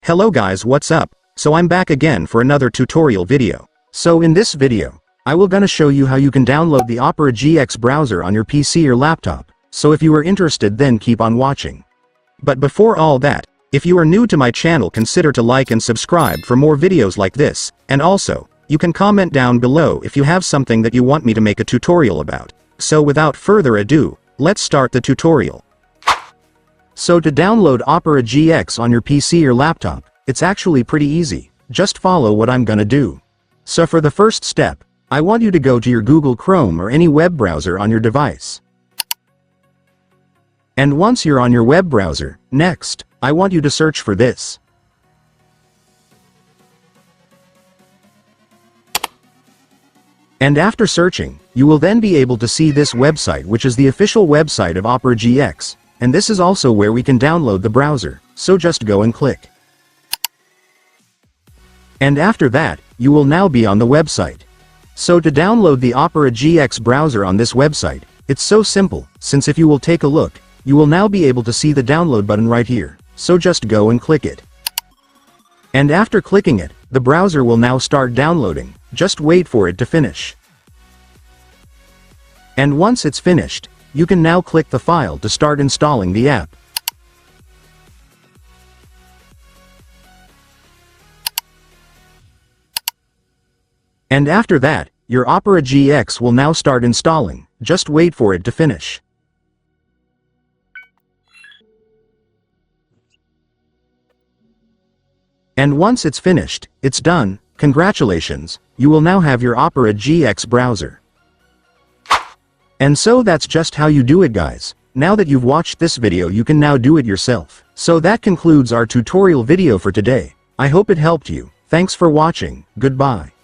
Hello guys, what's up? So I'm back again for another tutorial video. So in this video, I will gonna show you how you can download the Opera GX browser on your PC or laptop. So if you are interested, then keep on watching. But before all that, if you are new to my channel, consider to like and subscribe for more videos like this, and also, you can comment down below if you have something that you want me to make a tutorial about. So without further ado, let's start the tutorial. So to download Opera GX on your PC or laptop, it's actually pretty easy. Just follow what I'm gonna do. So for the first step, I want you to go to your Google Chrome or any web browser on your device. And once you're on your web browser, next, I want you to search for this. And after searching, you will then be able to see this website, which is the official website of Opera GX. And this is also where we can download the browser, so just go and click. And after that, you will now be on the website. So to download the Opera GX browser on this website, it's so simple, since if you will take a look, you will now be able to see the download button right here, so just go and click it. And after clicking it, the browser will now start downloading, just wait for it to finish. And once it's finished, you can now click the file to start installing the app. And after that, your Opera GX will now start installing, just wait for it to finish. And once it's finished, it's done. Congratulations, you will now have your Opera GX browser. And so that's just how you do it, guys. Now that you've watched this video, you can now do it yourself. So that concludes our tutorial video for today. I hope it helped you. Thanks for watching. Goodbye.